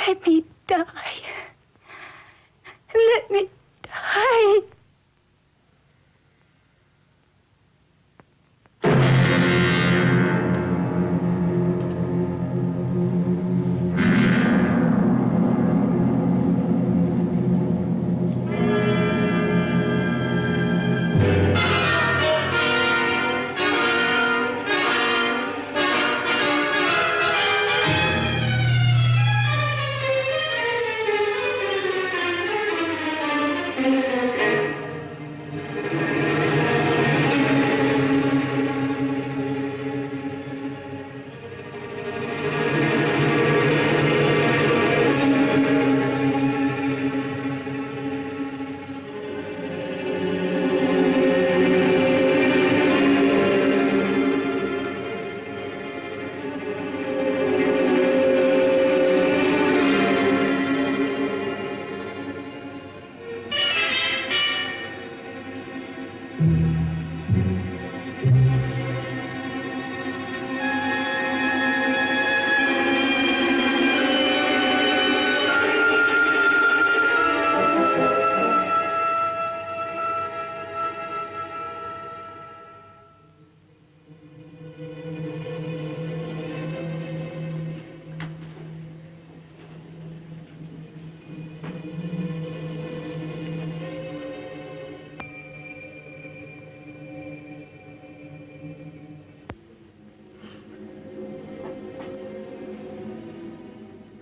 Let me die. Let me die.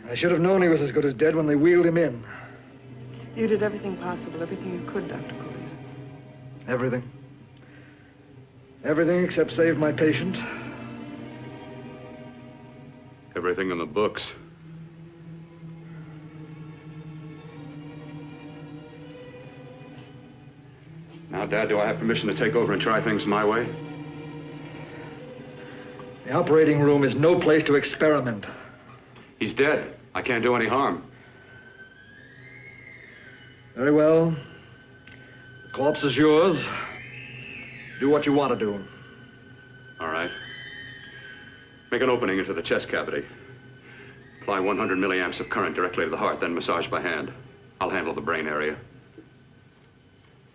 I should have known he was as good as dead when they wheeled him in. You did everything possible, everything you could, Dr. Cooley. Everything. Everything except save my patient. Everything in the books. Now, Dad, do I have permission to take over and try things my way? The operating room is no place to experiment. He's dead. I can't do any harm. Very well. The corpse is yours. Do what you want to do. All right. Make an opening into the chest cavity. Apply 100 milliamps of current directly to the heart, then massage by hand. I'll handle the brain area.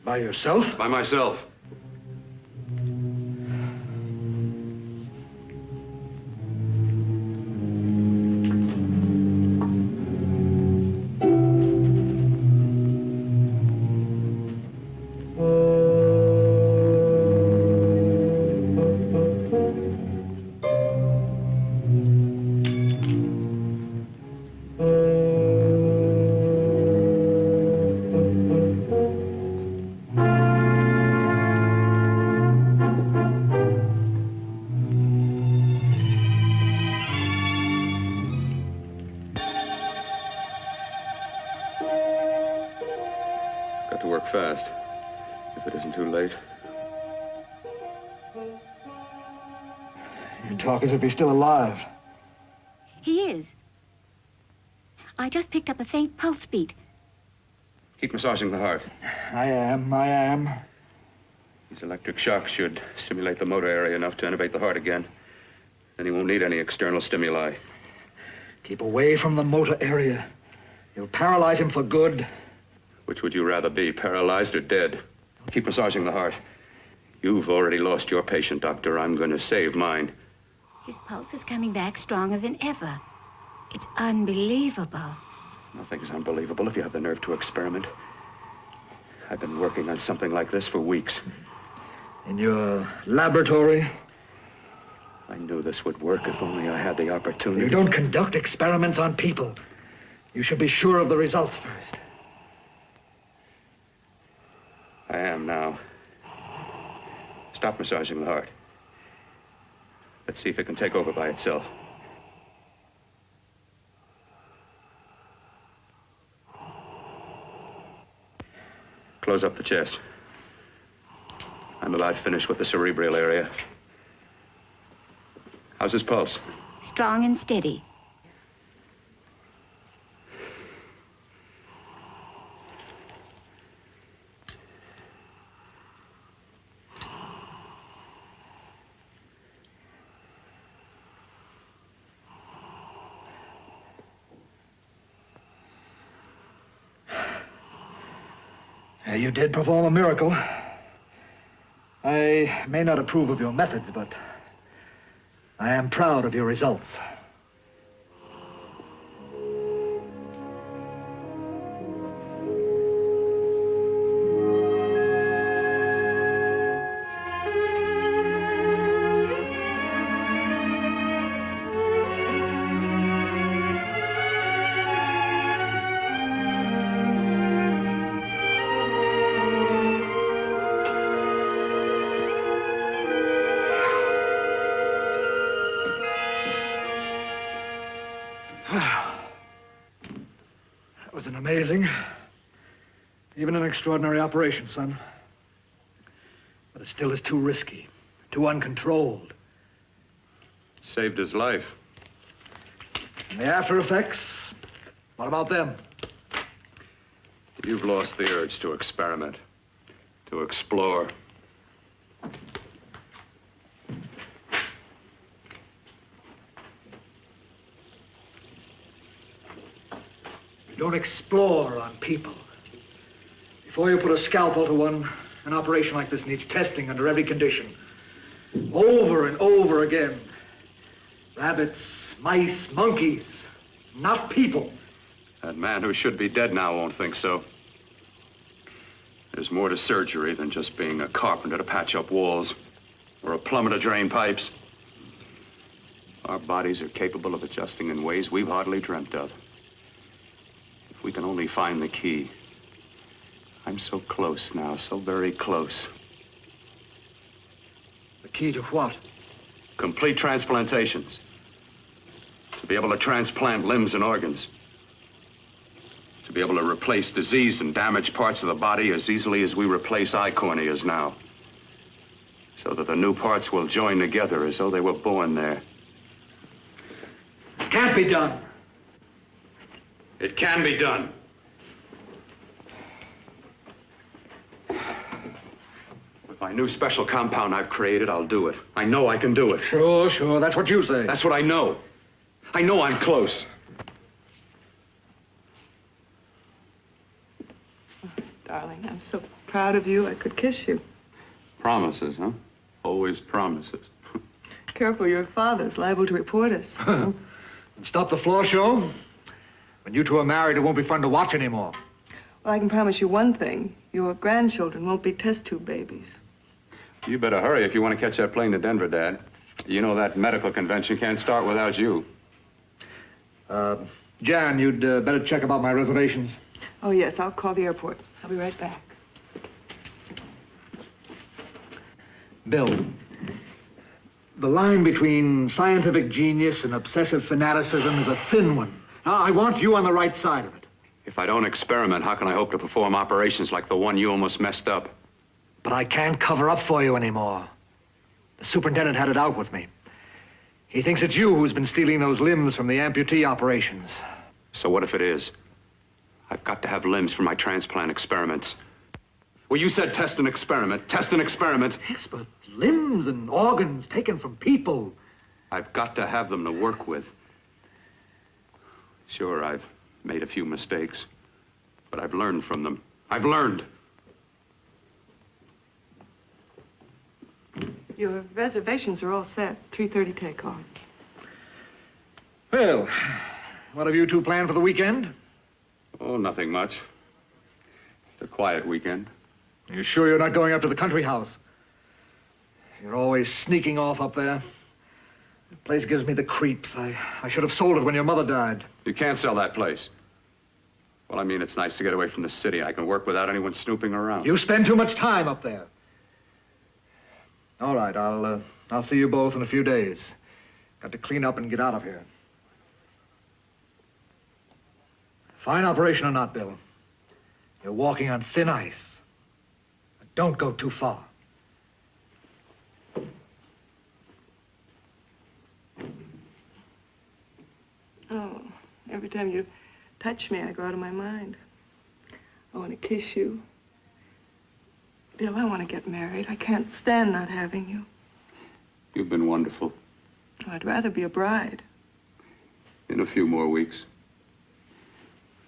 By yourself? By myself. Got to work fast, if it isn't too late. You talk as if he's still alive. He is. I just picked up a faint pulse beat. Keep massaging the heart. I am. These electric shocks should stimulate the motor area enough to innervate the heart again. Then he won't need any external stimuli. Keep away from the motor area. You'll paralyze him for good. Which would you rather be, paralyzed or dead? Keep massaging the heart. You've already lost your patient, Doctor. I'm going to save mine. His pulse is coming back stronger than ever. It's unbelievable. Nothing's unbelievable if you have the nerve to experiment. I've been working on something like this for weeks. In your laboratory? I knew this would work if only I had the opportunity. You don't conduct experiments on people. You should be sure of the results first. I am now. Stop massaging the heart. Let's see if it can take over by itself. Close up the chest. I'm about finished with the cerebral area. How's his pulse? Strong and steady. You did perform a miracle. I may not approve of your methods, but I am proud of your results. That was an amazing, even an extraordinary operation, son. But it still is too risky, too uncontrolled. Saved his life. And the after effects, what about them? You've lost the urge to experiment, to explore. You don't explore on people. Before you put a scalpel to one, an operation like this needs testing under every condition. Over and over again. Rabbits, mice, monkeys, not people. That man who should be dead now won't think so. There's more to surgery than just being a carpenter to patch up walls or a plumber to drain pipes. Our bodies are capable of adjusting in ways we've hardly dreamt of. If we can only find the key. I'm so close now, so very close. The key to what? Complete transplantations. To be able to transplant limbs and organs. To be able to replace diseased and damaged parts of the body as easily as we replace eye corneas now. So that the new parts will join together as though they were born there. It can't be done. It can be done. With my new special compound I've created, I'll do it. I know I can do it. Sure, that's what you say. That's what I know. I know I'm close. Darling, I'm so proud of you, I could kiss you. Promises, huh? Always promises. Careful, your father's liable to report us. And stop the floor show? When you two are married, it won't be fun to watch anymore. Well, I can promise you one thing. Your grandchildren won't be test tube babies. You better hurry if you want to catch that plane to Denver, Dad. You know that medical convention can't start without you. Jan, you'd better check about my reservations. Oh, yes, I'll call the airport. I'll be right back. Bill, the line between scientific genius and obsessive fanaticism is a thin one. Now, I want you on the right side of it. If I don't experiment, how can I hope to perform operations like the one you almost messed up? But I can't cover up for you anymore. The superintendent had it out with me. He thinks it's you who's been stealing those limbs from the amputee operations. So what if it is? I've got to have limbs for my transplant experiments. Well, you said test and experiment. Test and experiment. Yes, but limbs and organs taken from people. I've got to have them to work with. Sure, I've made a few mistakes, but I've learned from them. I've learned. Your reservations are all set. 3:30 takeoff. Well, what have you two planned for the weekend? Oh, nothing much. It's a quiet weekend. Are you sure you're not going up to the country house? You're always sneaking off up there. The place gives me the creeps. I should have sold it when your mother died. You can't sell that place. Well, I mean, it's nice to get away from the city. I can work without anyone snooping around. You spend too much time up there. All right, I'll see you both in a few days. Got to clean up and get out of here. Fine operation or not, Bill. You're walking on thin ice. But don't go too far. Oh, every time you touch me, I go out of my mind. I want to kiss you. Bill, I want to get married. I can't stand not having you. You've been wonderful. Oh, I'd rather be a bride. In a few more weeks.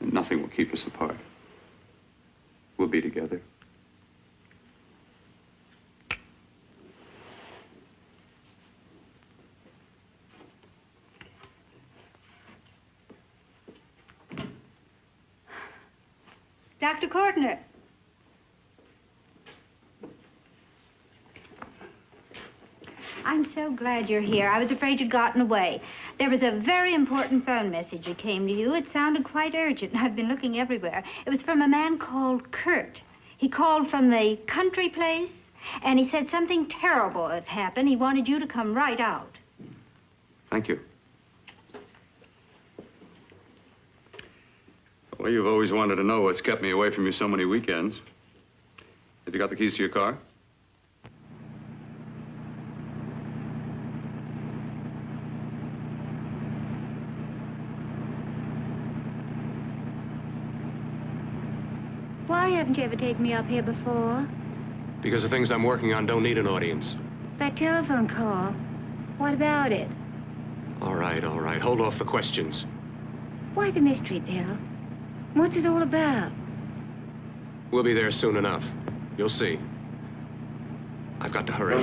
And nothing will keep us apart. We'll be together. Dr. Kortner. I'm so glad you're here. I was afraid you'd gotten away. There was a very important phone message that came to you. It sounded quite urgent. I've been looking everywhere. It was from a man called Kurt. He called from the country place, and he said something terrible had happened. He wanted you to come right out. Thank you. Well, you've always wanted to know what's kept me away from you so many weekends. Have you got the keys to your car? Why haven't you ever taken me up here before? Because the things I'm working on don't need an audience. That telephone call. What about it? All right, all right. Hold off the questions. Why the mystery, Bill? What's it all about? We'll be there soon enough. You'll see. I've got to hurry.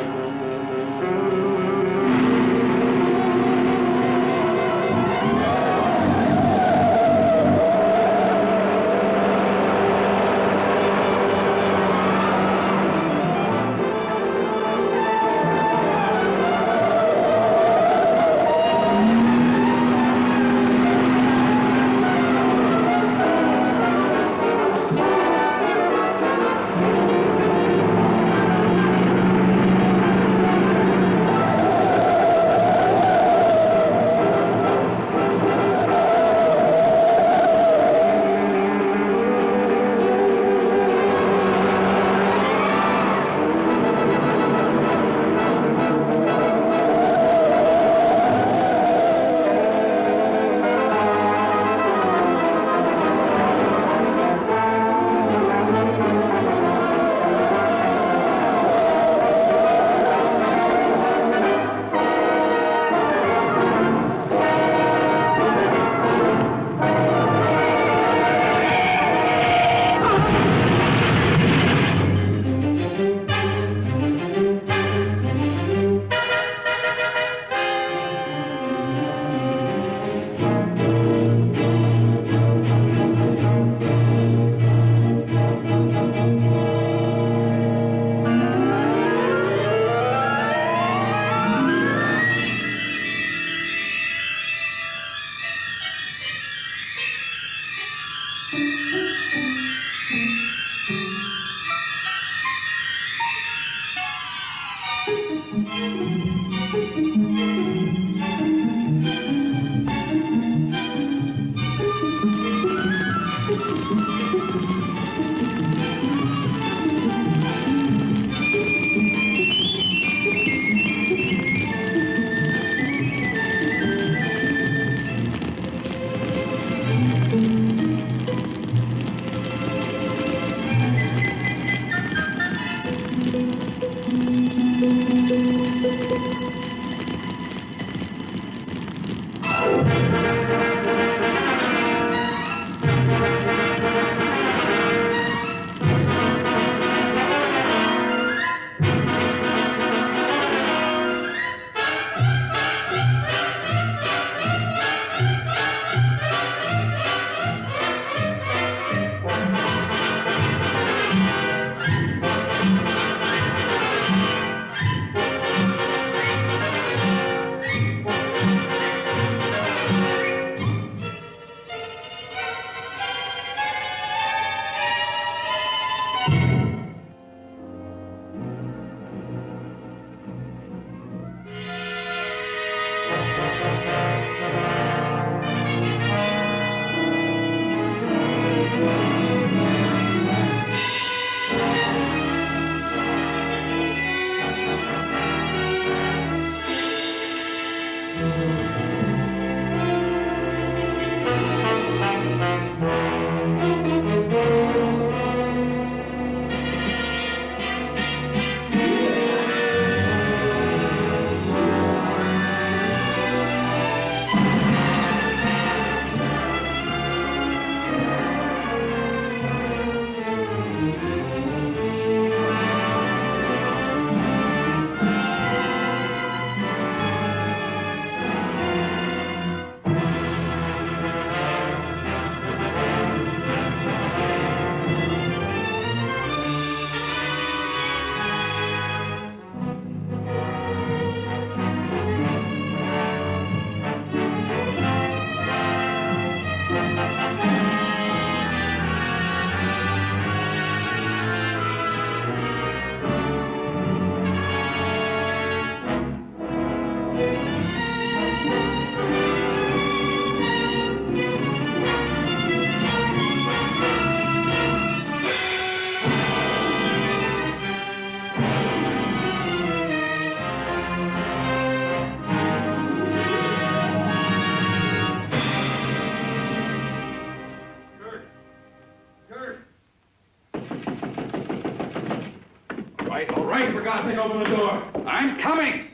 all right. For God's sake, open the door. I'm coming.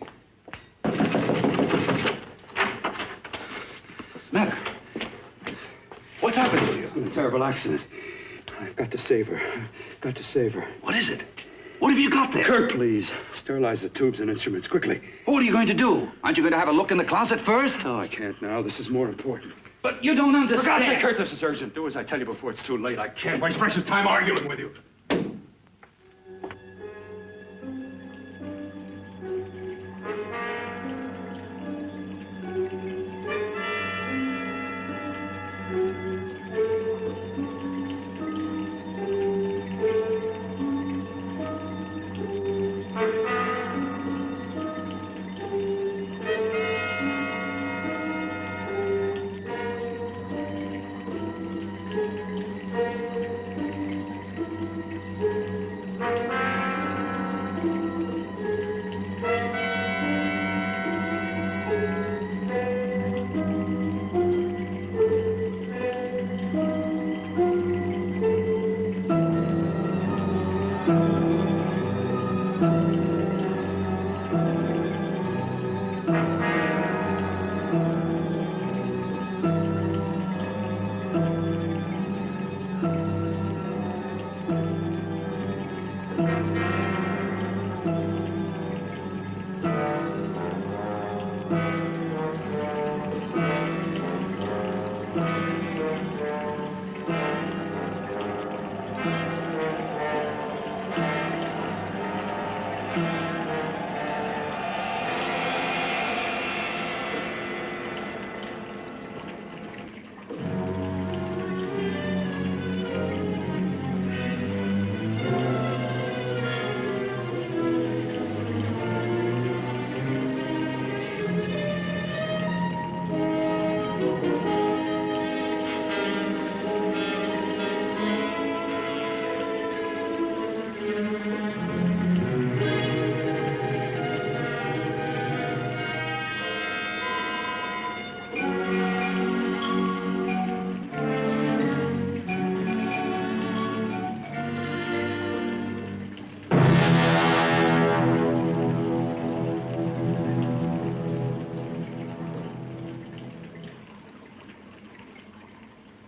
Mac, what's happened to you? It's been a terrible accident. I've got to save her. Got to save her. What is it? What have you got there? Kirk, please. Sterilize the tubes and instruments quickly. What are you going to do? Aren't you going to have a look in the closet first? No, I can't now. This is more important. But you don't understand. For God's sake, Kurt, this is urgent. Do as I tell you before it's too late. I can't waste precious time arguing with you.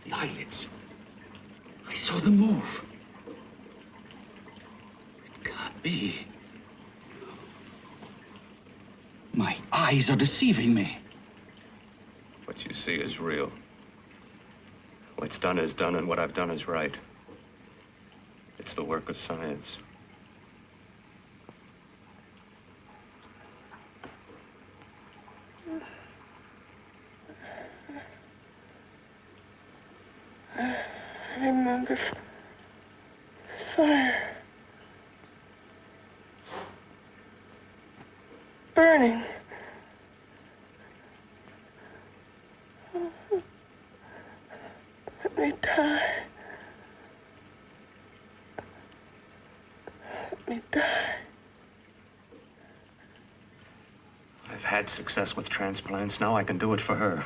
Eyelids. I saw them move. It can't be. My eyes are deceiving me. What you see is real. What's done is done, and what I've done is right. It's the work of science. I remember fire. Burning. Let me die. Let me die. I've had success with transplants. Now I can do it for her.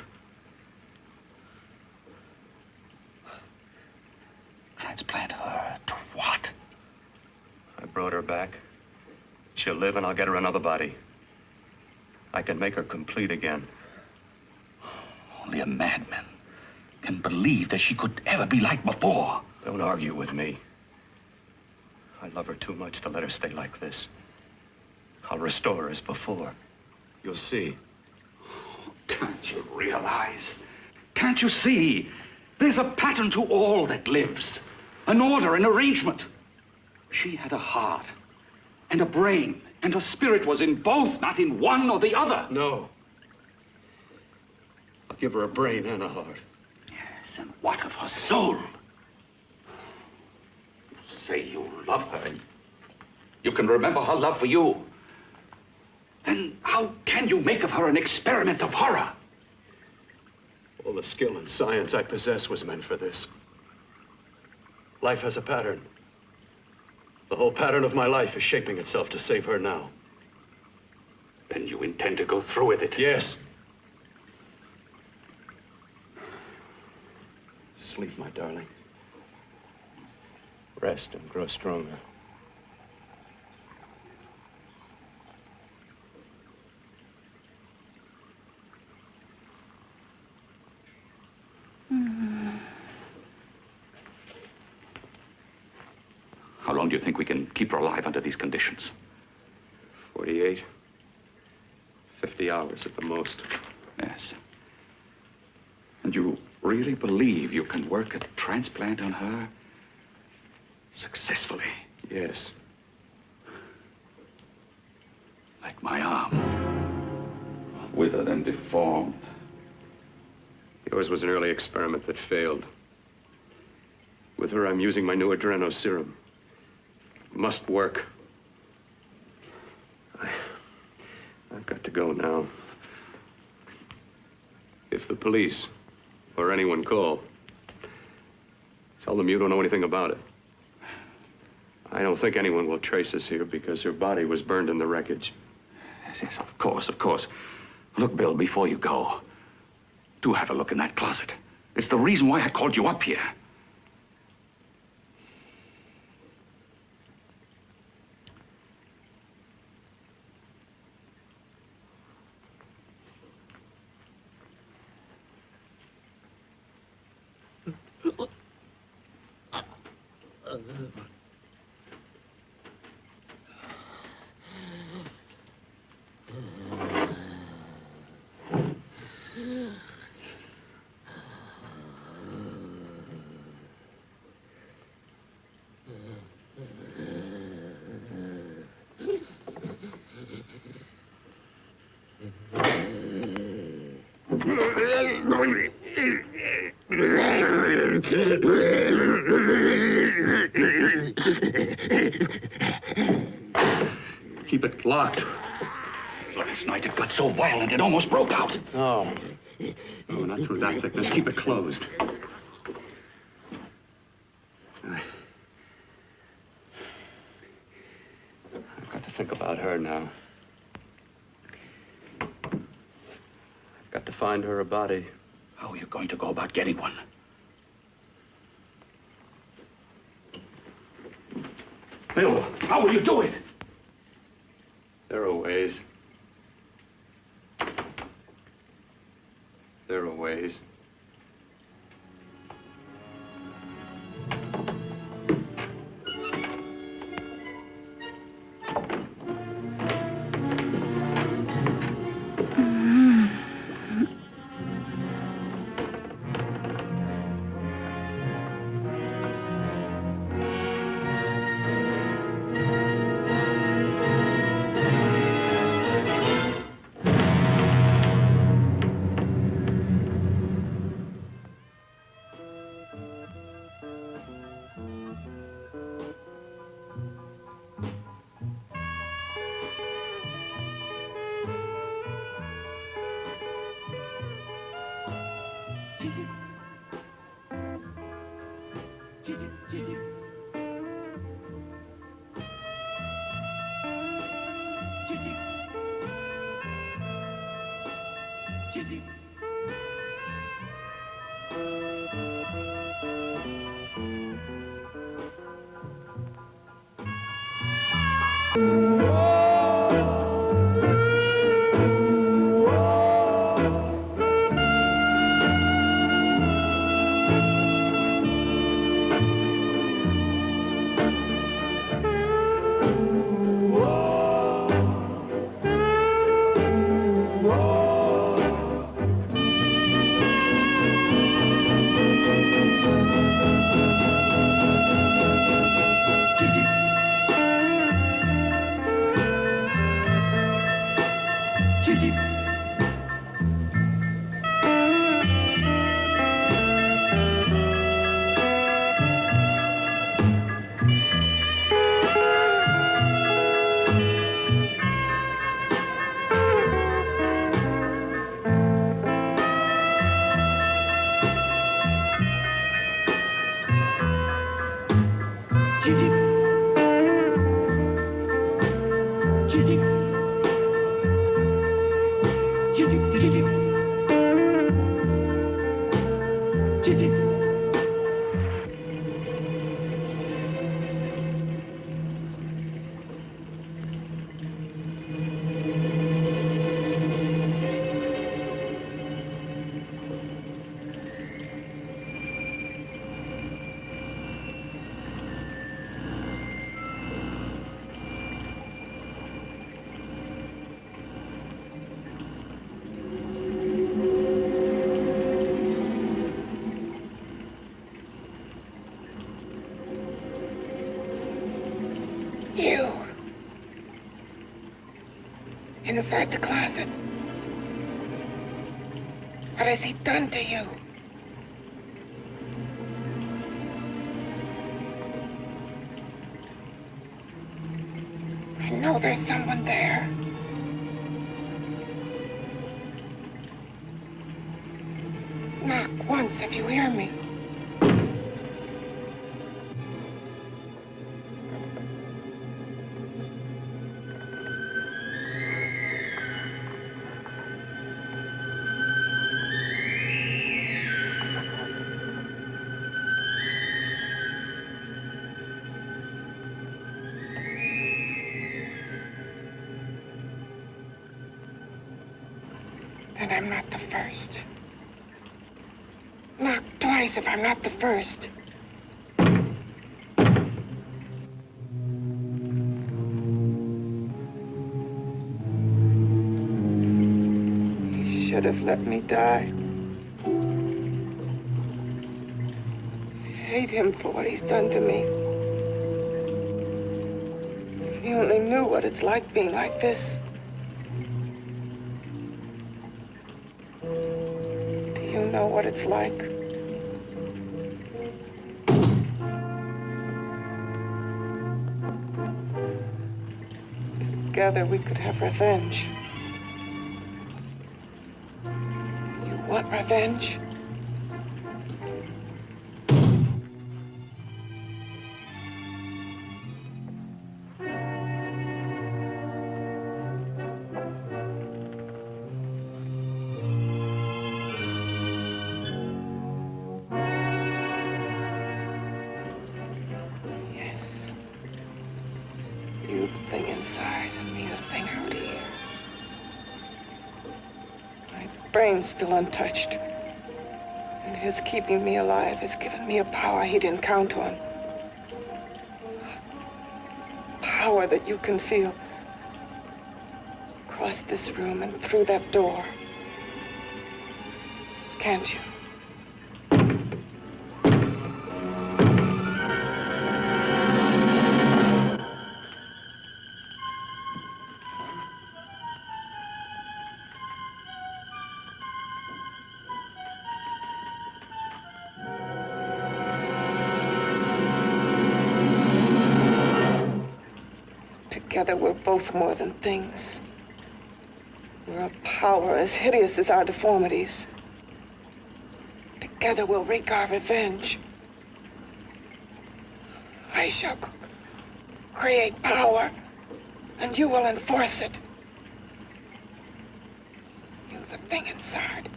Transplant her to what? I brought her back. She'll live, and I'll get her another body. I can make her complete again. Only a madman can believe that she could ever be like before. Don't argue with me. I love her too much to let her stay like this. I'll restore her as before. You'll see. Can't you realize? Can't you see? There's a pattern to all that lives. An order, an arrangement. She had a heart and a brain, and her spirit was in both, not in one or the other. No. I'll give her a brain and a heart. Yes, and what of her soul? You say you love her, and you can remember her love for you. Then how can you make of her an experiment of horror? All the skill and science I possess was meant for this. Life has a pattern. The whole pattern of my life is shaping itself to save her now. Then you intend to go through with it? Yes. Sleep, my darling. Rest and grow stronger. do you think we can keep her alive under these conditions? 48. 50 hours at the most. Yes. And you really believe you can work a transplant on her successfully? Yes. Like my arm. Withered and deformed. Yours was an early experiment that failed. With her, I'm using my new adreno serum. Must work. I've got to go now. If the police or anyone call, tell them you don't know anything about it. I don't think anyone will trace us here because her body was burned in the wreckage. Yes, of course, of course. Look, Bill, before you go, do have a look in that closet. It's the reason why I called you up here. Keep it locked. Last night it got so violent it almost broke out. Oh. Oh, not through that thickness. Keep it closed. I've got to think about her now. I've got to find her a body. How are you going to go about getting one? Bill, how will you do it? There are ways. There are ways. Inside the closet. What has he done to you? I know there's someone there. Knock once if you hear me. Then I'm not the first. Knock twice if I'm not the first. He should have let me die. I hate him for what he's done to me. If he only knew what it's like being like this. Know what it's like. Together we could have revenge. You want revenge? Brain's still untouched. And his keeping me alive has given me a power he didn't count on. Power that you can feel. Across this room and through that door. Can't you? Together we're both more than things. We're a power as hideous as our deformities. Together we'll wreak our revenge. I shall create power, and you will enforce it. You, the thing inside.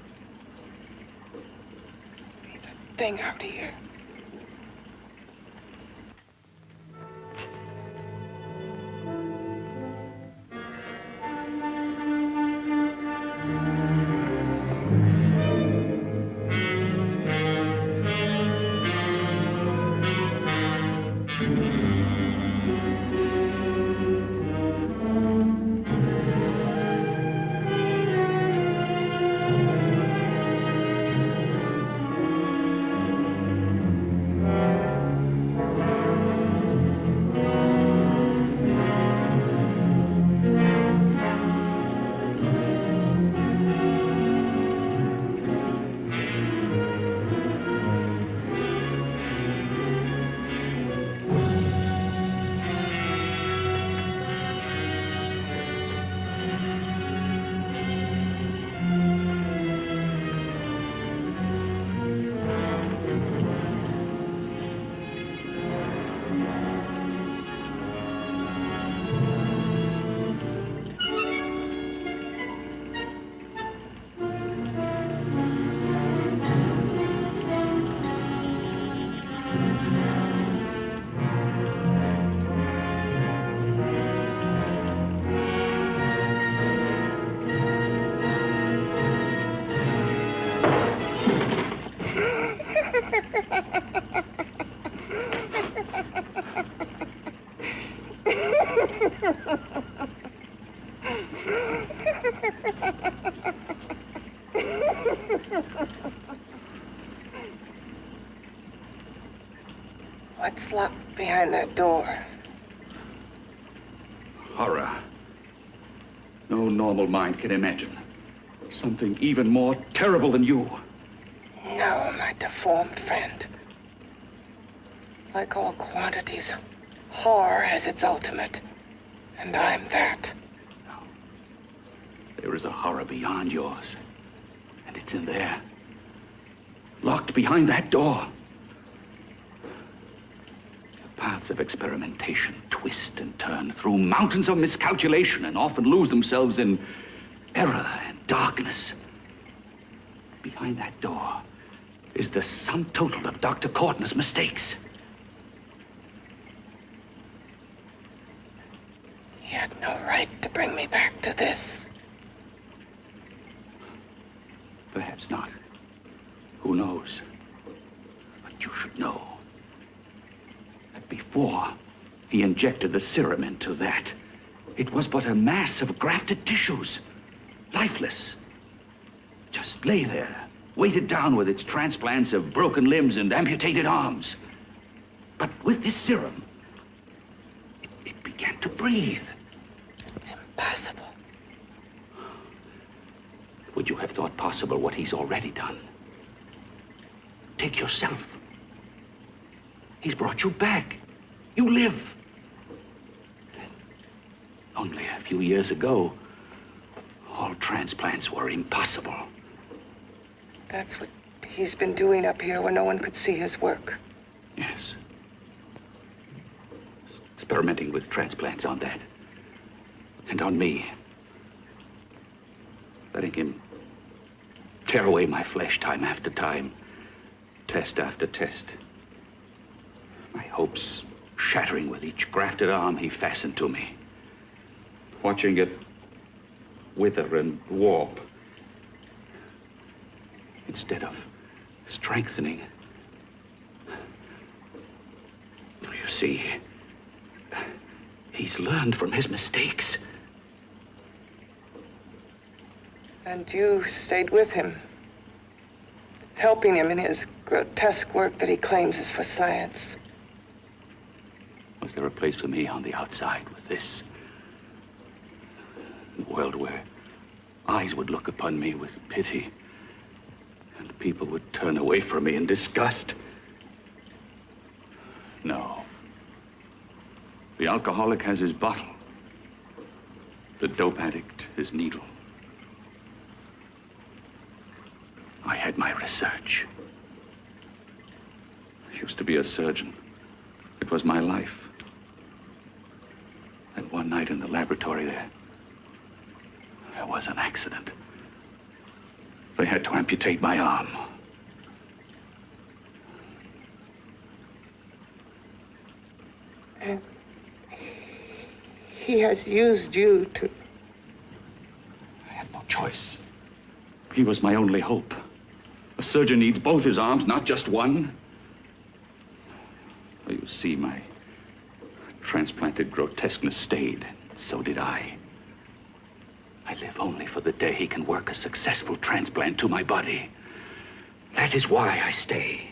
Me, the thing out here. What's locked behind that door? Horror. No normal mind can imagine something even more terrible than you. No, my deformed friend. Like all quantities, horror has its ultimate, and I'm that. No. There is a horror beyond yours, and it's in there, locked behind that door. The paths of experimentation twist and turn through mountains of miscalculation and often lose themselves in error and darkness. Behind that door is the sum total of Dr. Corton's mistakes. He had no right to bring me back to this. Perhaps not. Who knows? But you should know that before he injected the serum into that, it was but a mass of grafted tissues, lifeless. Just lay there, weighted down with its transplants of broken limbs and amputated arms. But with this serum, it began to breathe. It's impossible. Would you have thought possible what he's already done? Take yourself. He's brought you back. You live. Only a few years ago, all transplants were impossible. That's what he's been doing up here where no one could see his work. Yes. Experimenting with transplants on that. And on me. Letting him tear away my flesh time after time, test after test. My hopes shattering with each grafted arm he fastened to me. Watching it wither and warp. Instead of strengthening. You see, he's learned from his mistakes. And you stayed with him, helping him in his grotesque work that he claims is for science. Was there a place for me on the outside with this? A world where eyes would look upon me with pity and people would turn away from me in disgust? No. The alcoholic has his bottle. The dope addict his needle. I had my research. I used to be a surgeon. It was my life. And one night in the laboratory there was an accident. They had to amputate my arm. And he has used you to... I had no choice. He was my only hope. A surgeon needs both his arms, not just one. Well, you see, my transplanted grotesqueness stayed. So did I. I live only for the day he can work a successful transplant to my body. That is why I stay.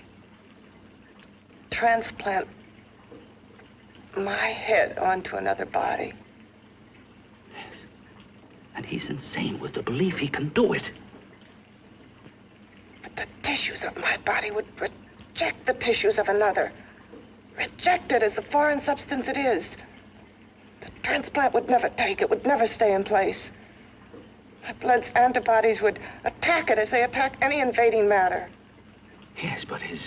Transplant my head onto another body. Yes. And he's insane with the belief he can do it. But the tissues of my body would reject the tissues of another. Reject it as the foreign substance it is. The transplant would never take it, would never stay in place. My blood's antibodies would attack it as they attack any invading matter. Yes, but his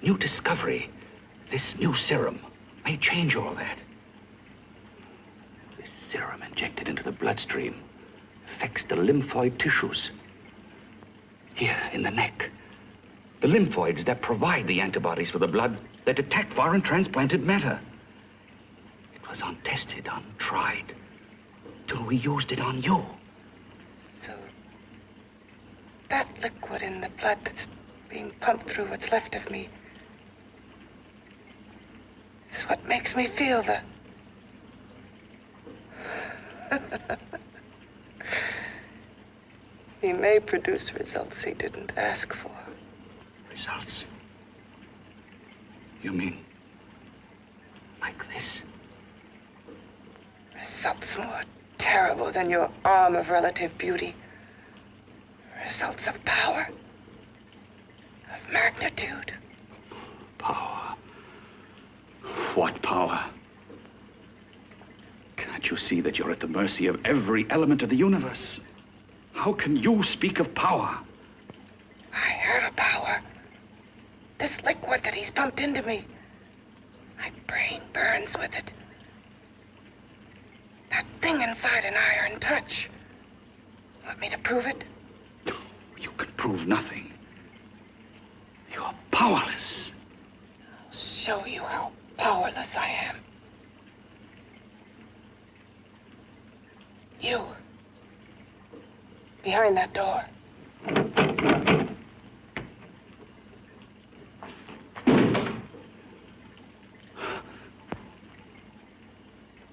new discovery, this new serum, may change all that. This serum injected into the bloodstream affects the lymphoid tissues. Here, in the neck. The lymphoids that provide the antibodies for the blood that attack foreign transplanted matter. It was untested, untried, till we used it on you. So, that liquid in the blood that's being pumped through what's left of me is what makes me feel the... He may produce results he didn't ask for. Results? You mean like this? Results more terrible than your arm of relative beauty. Results of power, of magnitude. Power. What power? Can't you see that you're at the mercy of every element of the universe? How can you speak of power? I have a power. This liquid that he's pumped into me. My brain burns with it. That thing inside an iron touch. Want me to prove it? You can prove nothing. You're powerless. I'll show you how powerless I am. You. Behind that door.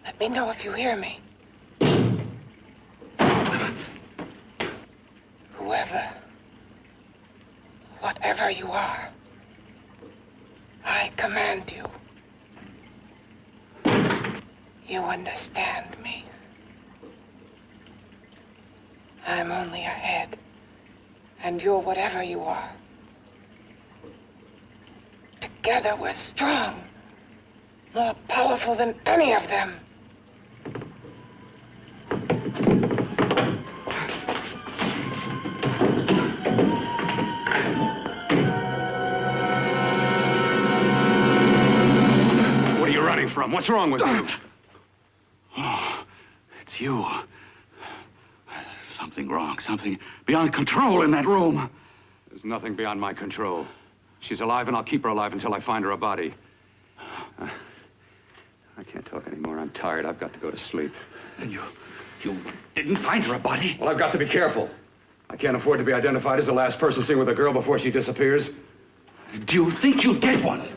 Let me know if you hear me. Whoever, whatever you are, I command you. You understand me. I'm only a head, and you're whatever you are. Together we're strong, more powerful than any of them. What are you running from? What's wrong with you? Oh, it's you. Something wrong, something beyond control in that room. There's nothing beyond my control. She's alive, and I'll keep her alive until I find her a body. I can't talk anymore. I'm tired. I've got to go to sleep. And you didn't find her a body? Well, I've got to be careful. I can't afford to be identified as the last person seen with a girl before she disappears. Do you think you'll get one?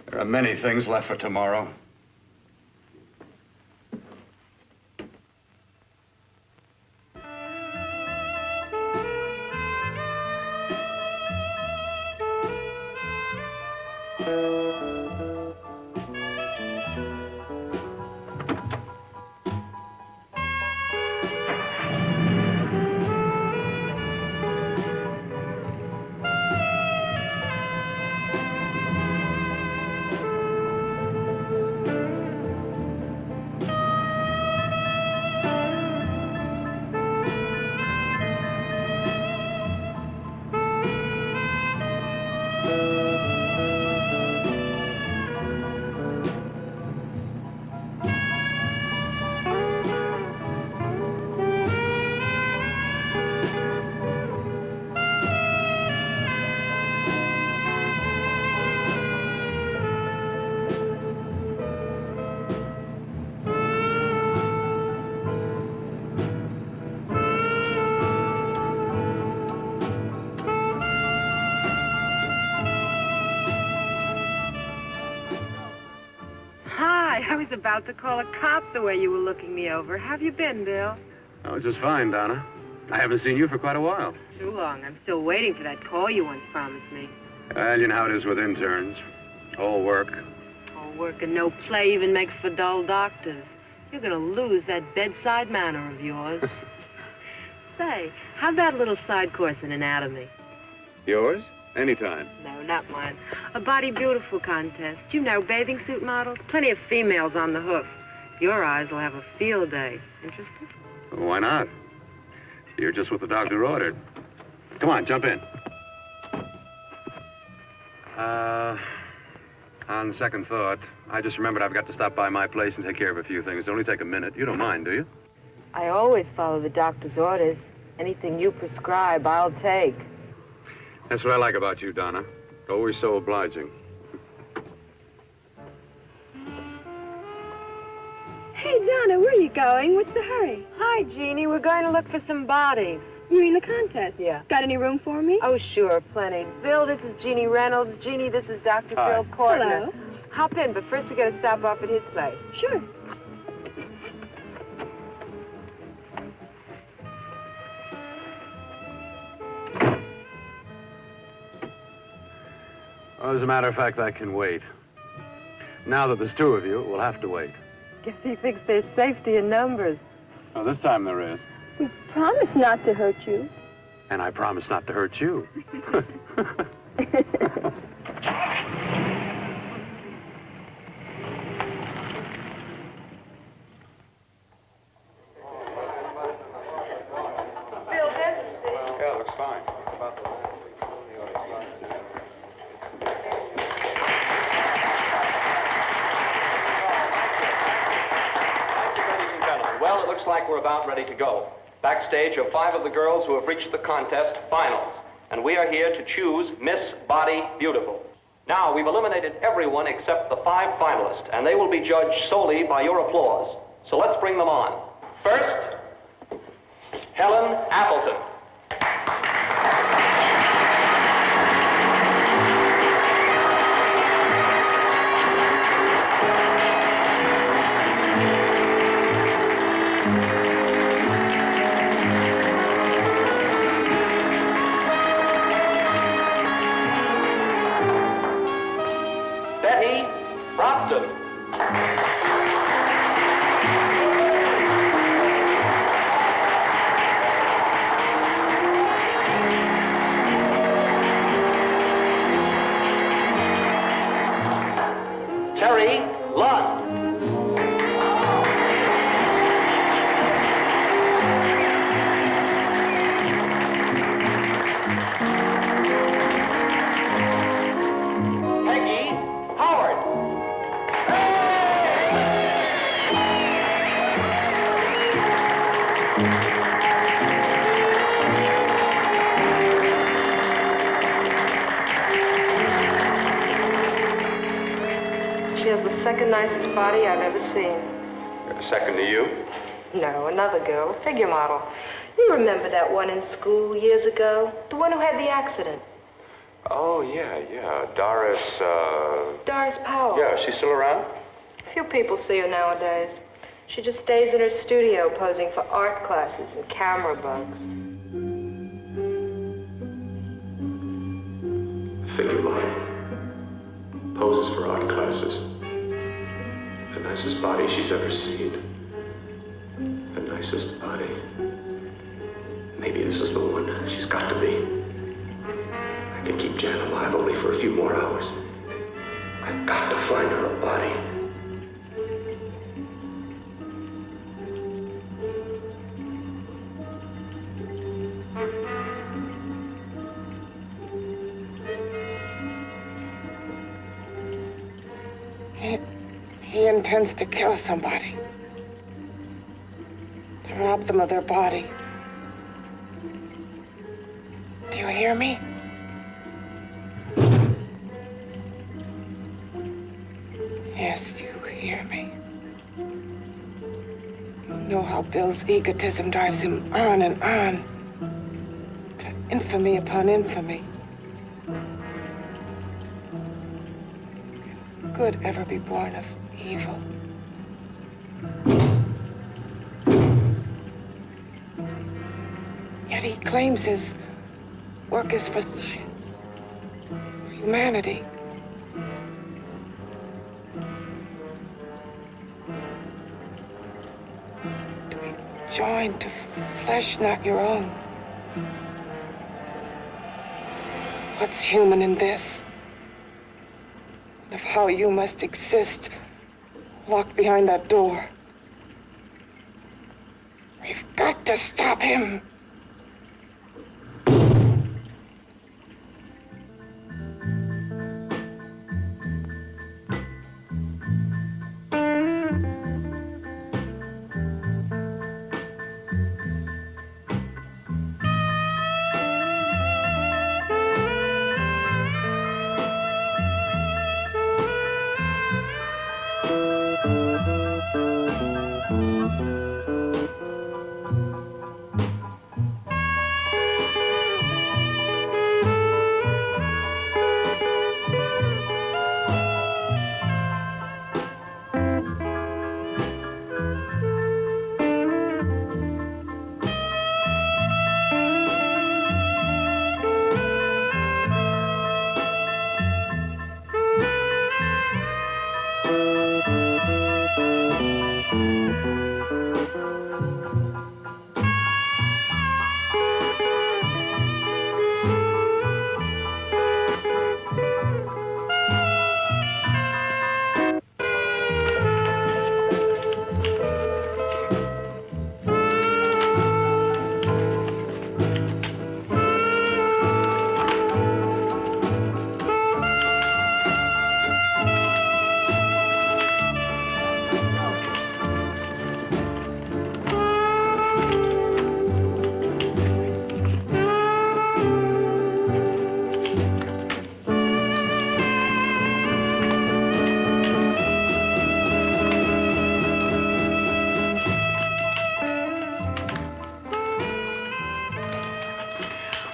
There are many things left for tomorrow. I was about to call a cop the way you were looking me over. How have you been, Bill? Oh, just fine, Donna. I haven't seen you for quite a while. Too long. I'm still waiting for that call you once promised me. Well, you know how it is with interns. All work. All work and no play even makes for dull doctors. You're gonna lose that bedside manner of yours. Say, how'd that little side course in anatomy? Yours? Anytime. No, not mine. A Body Beautiful contest. You know, bathing suit models. Plenty of females on the hoof. Your eyes will have a field day. Interested? Well, why not? You're just what the doctor ordered. Come on, jump in. On second thought, I just remembered I've got to stop by my place and take care of a few things. It'll only take a minute. You don't mind, do you? I always follow the doctor's orders. Anything you prescribe, I'll take. That's what I like about you, Donna. Always so obliging. Hey, Donna, where are you going? What's the hurry? Hi, Jeannie. We're going to look for some bodies. You mean the contest? Yeah. Got any room for me? Oh, sure, plenty. Bill, this is Jeannie Reynolds. Jeannie, this is Dr. Bill Cortner. Hello. Hop in, but first we got to stop off at his place. Sure. Well, as a matter of fact, I can wait. Now that there's two of you, we'll have to wait. Guess he thinks there's safety in numbers. Oh, this time there is. We promise not to hurt you. And I promise not to hurt you. Yeah, looks fine. Well, it looks like we're about ready to go. Backstage are 5 of the girls who have reached the contest finals, and we are here to choose Miss Body Beautiful. Now, we've eliminated everyone except the 5 finalists, and they will be judged solely by your applause. So let's bring them on. First, Helen Appleton. Terry Lund. Peggy Howard. She has the second nicest body I've ever seen. Second to you? No, another girl, a figure model. You remember that one in school years ago? The one who had the accident. Oh, yeah. Doris, Doris Powell. Yeah, she's still around? Few people see her nowadays. She just stays in her studio posing for art classes and camera bugs. Figure model. Poses for art classes. The nicest body she's ever seen. The nicest body. Maybe this is the one. She's got to be. I can keep Jan alive only for a few more hours. I've got to find her a body. He intends to kill somebody. To rob them of their body. Do you hear me? Yes, you hear me. You know how Bill's egotism drives him on and on. To infamy upon infamy. Can good ever be born of evil? Yet he claims his work is for science, for humanity. To be joined to flesh not your own. What's human in this? Of how you must exist, locked behind that door. We've got to stop him.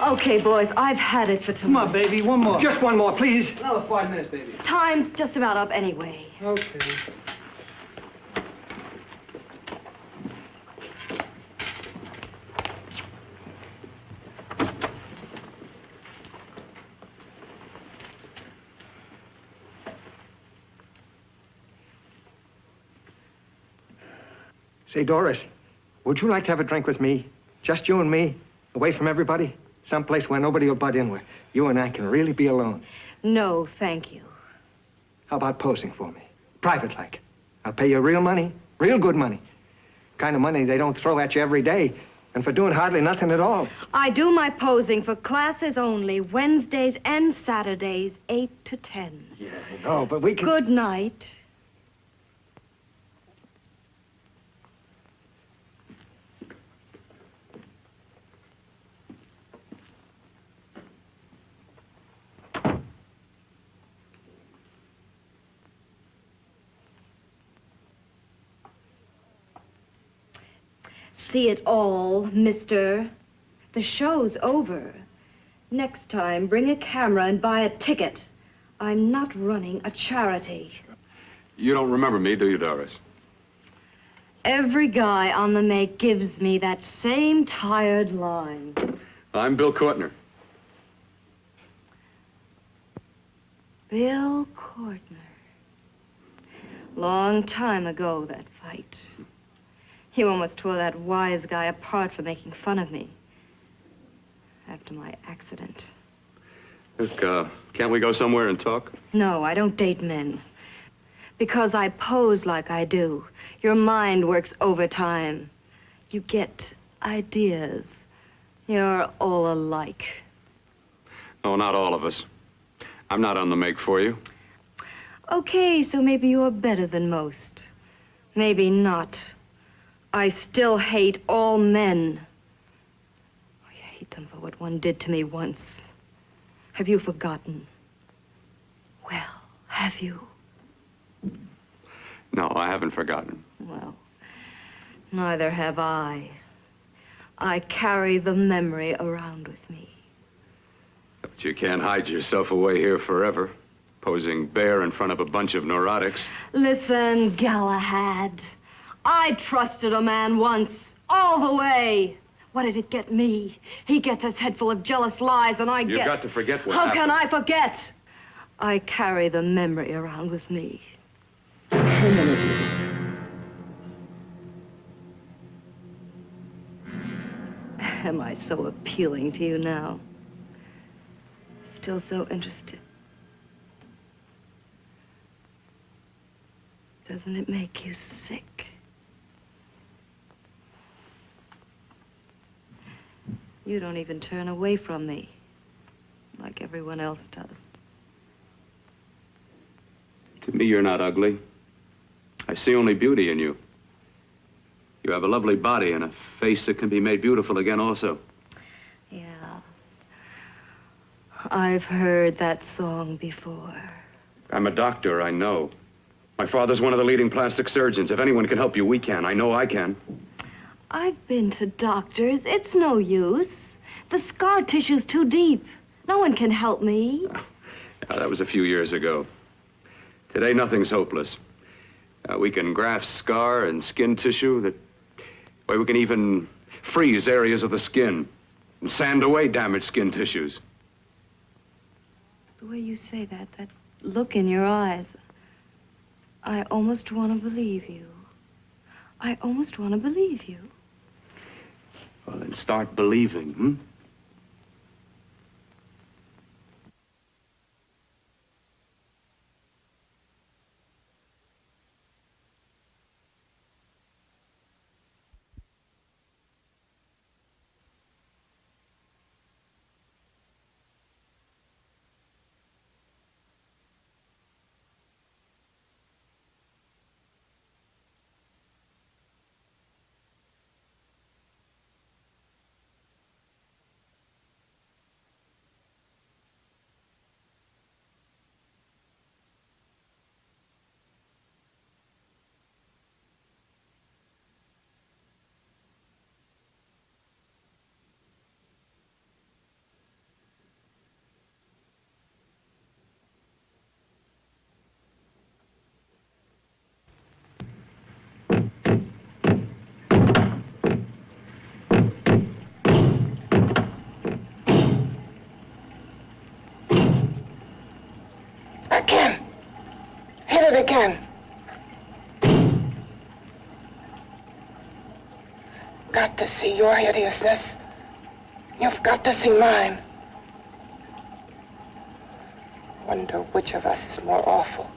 Okay, boys, I've had it for Come tonight. on, baby, one more. Just one more, please. Another 5 minutes, baby. Time's just about up anyway. Okay. Say, Doris, would you like to have a drink with me? Just you and me, away from everybody? Someplace where nobody will butt in, where you and I can really be alone. No, thank you. How about posing for me? Private like. I'll pay you real money, real good money. Kind of money they don't throw at you every day, and for doing hardly nothing at all. I do my posing for classes only, Wednesdays and Saturdays, 8 to 10. Yeah, I know, but we can... Good night. See it all, mister. The show's over. Next time, bring a camera and buy a ticket. I'm not running a charity. You don't remember me, do you, Doris? Every guy on the make gives me that same tired line. I'm Bill Courtner. Bill Courtner. Long time ago, that fight. You almost tore that wise guy apart for making fun of me. After my accident. Look, can't we go somewhere and talk? No, I don't date men. Because I pose like I do. Your mind works overtime. You get ideas. You're all alike. No, not all of us. I'm not on the make for you. Okay, so maybe you're better than most. Maybe not. I still hate all men. I hate them for what one did to me once. Have you forgotten? Well, have you? No, I haven't forgotten. Well, neither have I. I carry the memory around with me. But you can't hide yourself away here forever, posing bare in front of a bunch of neurotics. Listen, Galahad. I trusted a man once, all the way. What did it get me? He gets his head full of jealous lies, and I get... You've got to forget what How happened. can I forget? I carry the memory around with me. Am I so appealing to you now? Still so interested? Doesn't it make you sick? You don't even turn away from me, like everyone else does. To me, you're not ugly. I see only beauty in you. You have a lovely body and a face that can be made beautiful again also. Yeah. I've heard that song before. I'm a doctor, I know. My father's one of the leading plastic surgeons. If anyone can help you, we can. I know I can. I've been to doctors. It's no use. The scar tissue's too deep. No one can help me. That was a few years ago. Today, nothing's hopeless. We can graft scar and skin tissue that... Well, we can even freeze areas of the skin and sand away damaged skin tissues. The way you say that look in your eyes, I almost want to believe you. I almost want to believe you. Well, then start believing, hmm? it again. Got to see your hideousness. You've got to see mine. Wonder which of us is more awful.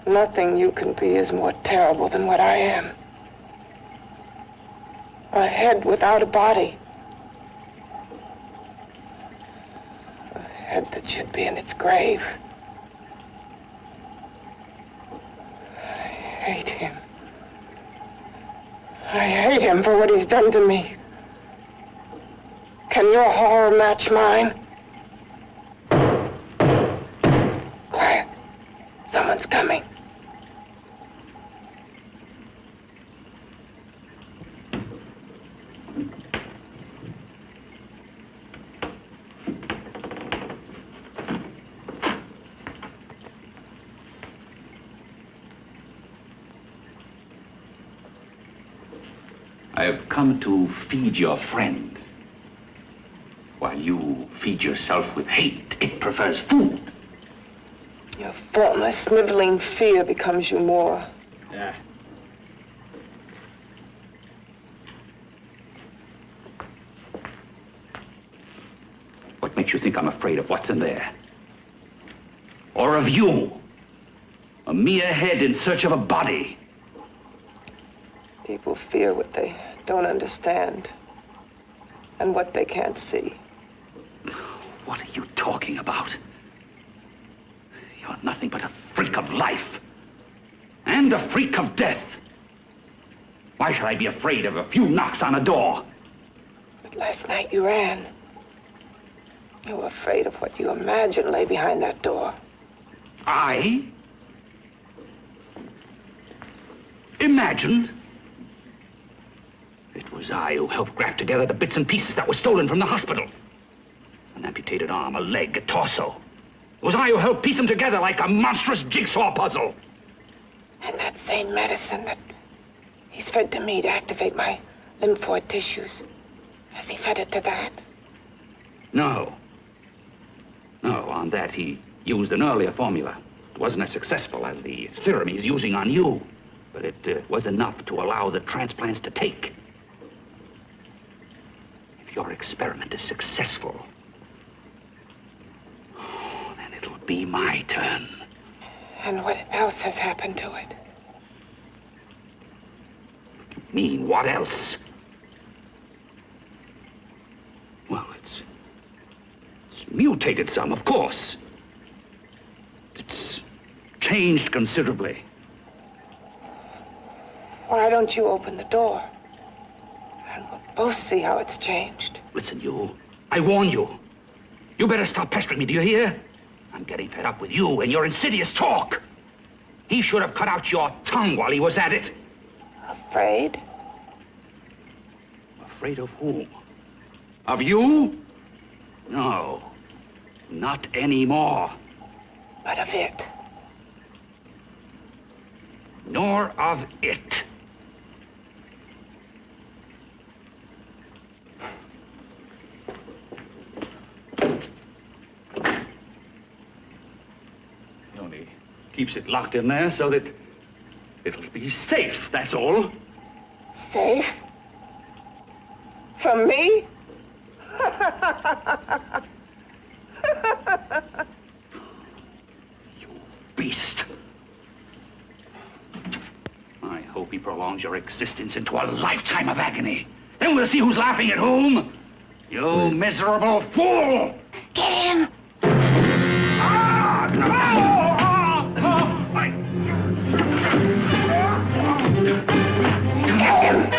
Nothing you can be is more terrible than what I am. A head without a body. A head that should be in its grave. I hate him. I hate him for what he's done to me. Can your horror match mine? Quiet. Someone's coming. I've come to feed your friend. While you feed yourself with hate, it prefers food. Your formless, sniveling fear becomes you more. Yeah. What makes you think I'm afraid of what's in there? Or of you? A mere head in search of a body. People fear what they don't understand and what they can't see. What are you talking about? You're nothing but a freak of life and a freak of death. Why should I be afraid of a few knocks on a door? But last night you ran. You were afraid of what you imagined lay behind that door. I? Imagined? It was I who helped graft together the bits and pieces that were stolen from the hospital. An amputated arm, a leg, a torso. It was I who helped piece them together like a monstrous jigsaw puzzle. And that same medicine that he's fed to me to activate my lymphoid tissues. Has he fed it to that? No. No, on that he used an earlier formula. It wasn't as successful as the serum he's using on you, but it was enough to allow the transplants to take. If your experiment is successful, then it'll be my turn. And what else has happened to it? You mean, what else? Well, it's mutated some, of course. It's changed considerably. Why don't you open the door? And we'll both see how it's changed. Listen, you. I warn you. You better stop pestering me, do you hear? I'm getting fed up with you and your insidious talk. He should have cut out your tongue while he was at it. Afraid? Afraid of whom? Of you? No. Not anymore. But of it. Nor of it. He only keeps it locked in there so that it'll be safe, that's all. Safe? From me? You beast. I hope he prolongs your existence into a lifetime of agony. Then we'll see who's laughing at whom. You miserable fool! Get him! Ah! No! Get him!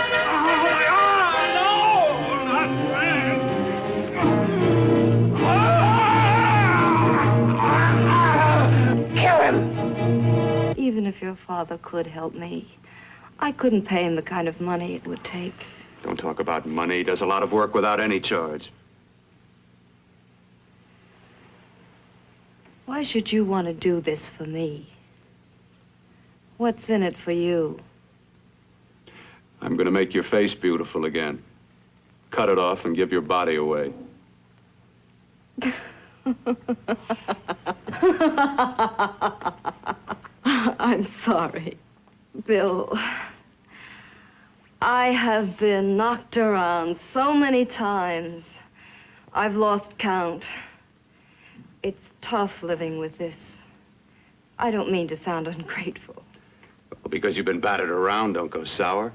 Even if your father could help me, I couldn't pay him the kind of money it would take. Don't talk about money. He does a lot of work without any charge. Why should you want to do this for me? What's in it for you? I'm going to make your face beautiful again. Cut it off and give your body away. I'm sorry, Bill. I have been knocked around so many times. I've lost count. It's tough living with this. I don't mean to sound ungrateful. Well, because you've been battered around, don't go sour.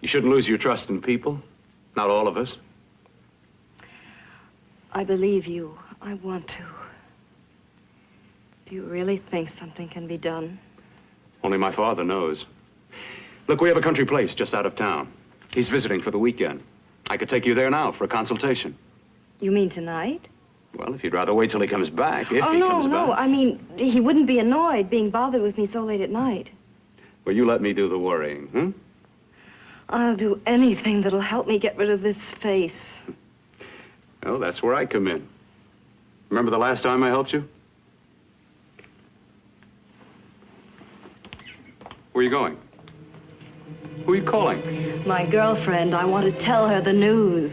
You shouldn't lose your trust in people. Not all of us. I believe you. I want to. Do you really think something can be done? Only my father knows. Look, we have a country place just out of town. He's visiting for the weekend. I could take you there now for a consultation. You mean tonight? Well, if you'd rather wait till he comes back, if he comes back. No. I mean, he wouldn't be annoyed being bothered with me so late at night. Well, you let me do the worrying, hmm? I'll do anything that'll help me get rid of this face. Well, that's where I come in. Remember the last time I helped you? Where are you going? Who are you calling? My girlfriend. I want to tell her the news.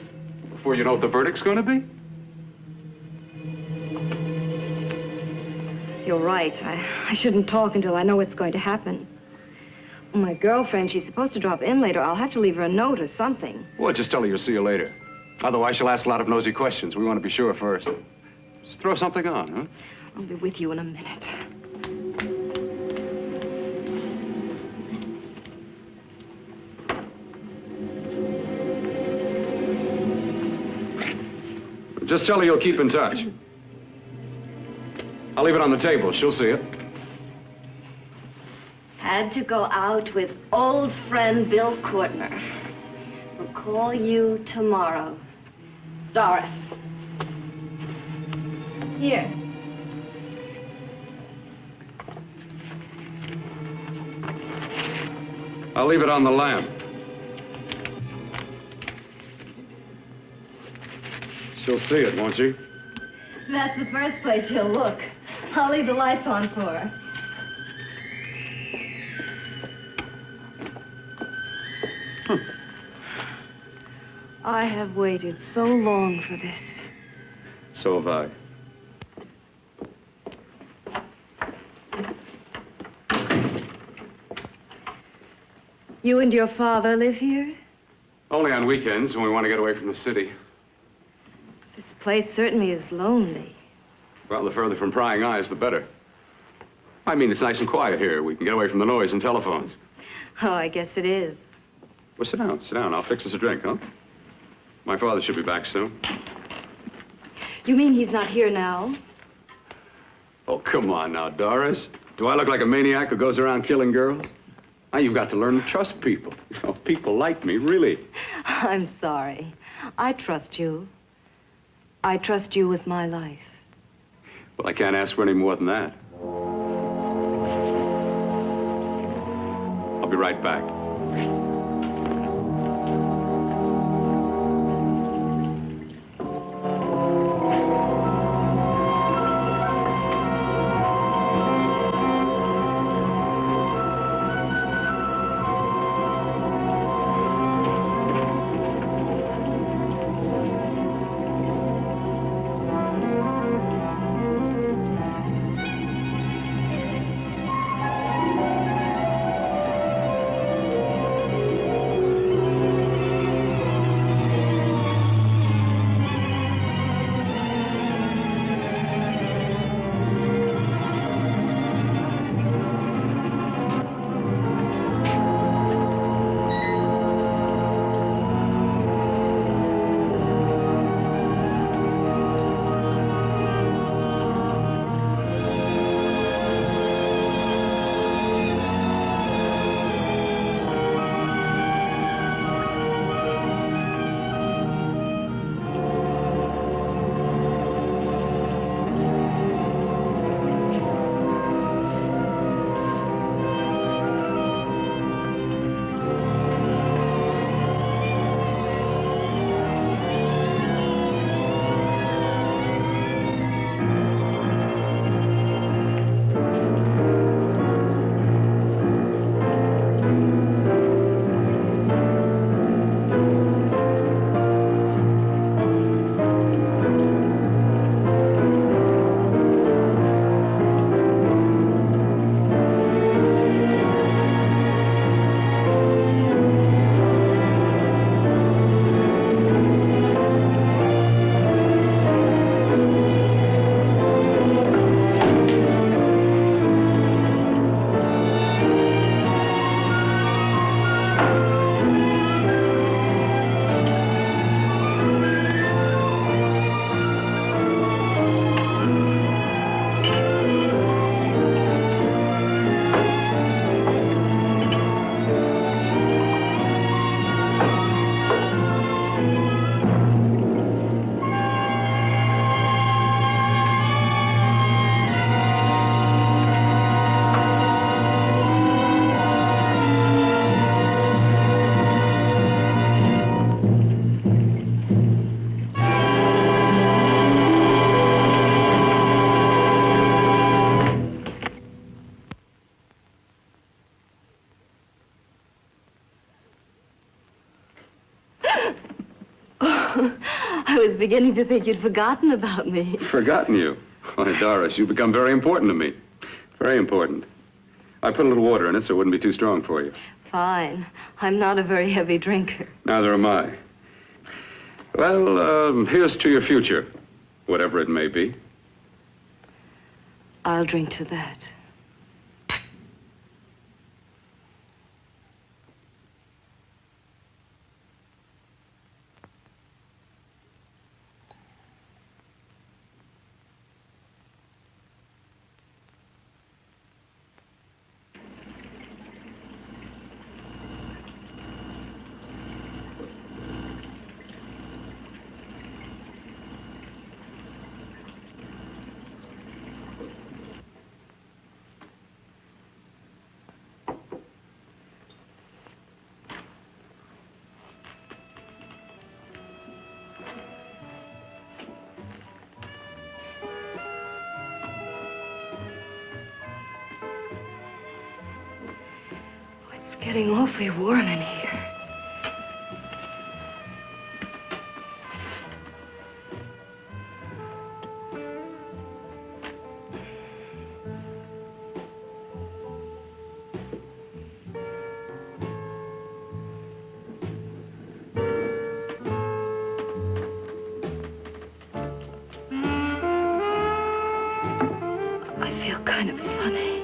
Before you know what the verdict's going to be? You're right. I shouldn't talk until I know what's going to happen. My girlfriend, she's supposed to drop in later. I'll have to leave her a note or something. Well, just tell her you'll see you later. Otherwise, she'll ask a lot of nosy questions. We want to be sure first. Just throw something on, huh? I'll be with you in a minute. Just tell her you'll keep in touch. I'll leave it on the table. She'll see it. Had to go out with old friend Bill Courtner. We'll call you tomorrow. Doris. Here. I'll leave it on the lamp. She'll see it, won't she? That's the first place she'll look. I'll leave the lights on for her. I have waited so long for this. So have I. You and your father live here? Only on weekends when we want to get away from the city. This place certainly is lonely. Well, the further from prying eyes, the better. I mean, it's nice and quiet here. We can get away from the noise and telephones. Oh, I guess it is. Well, sit down, sit down. I'll fix us a drink, huh? My father should be back soon. You mean he's not here now? Oh, come on now, Doris. Do I look like a maniac who goes around killing girls? Now, you've got to learn to trust people. You know, people like me, really. I'm sorry. I trust you. I trust you with my life. Well, I can't ask for any more than that. I'll be right back. Oh, I was beginning to think you'd forgotten about me. Forgotten you? Why, Doris, you've become very important to me. Very important. I put a little water in it so it wouldn't be too strong for you. Fine. I'm not a very heavy drinker. Neither am I. Well, here's to your future, whatever it may be. I'll drink to that. Getting awfully warm in here. I feel kind of funny.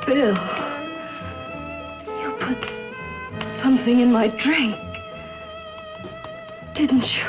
Bill, you put something in my drink, didn't you?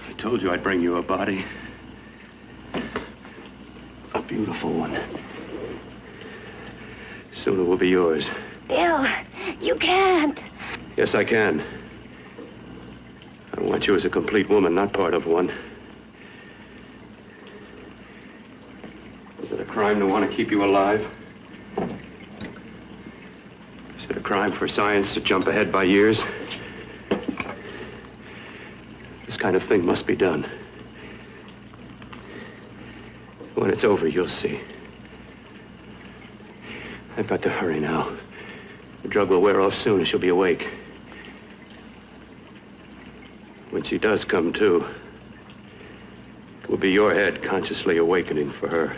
I told you I'd bring you a body. A beautiful one. Soon it will be yours. Bill, you can't. Yes, I can. I want you as a complete woman, not part of one. Is it a crime to want to keep you alive? Is it a crime for science to jump ahead by years? This kind of thing must be done. When it's over, you'll see. I've got to hurry now. The drug will wear off soon and she'll be awake. When she does come to, it will be your head consciously awakening for her.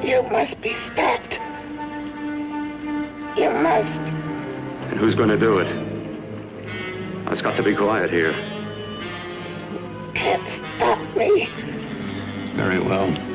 You must be stopped. You must. And who's going to do it? It's got to be quiet here. Can't stop me. Very well.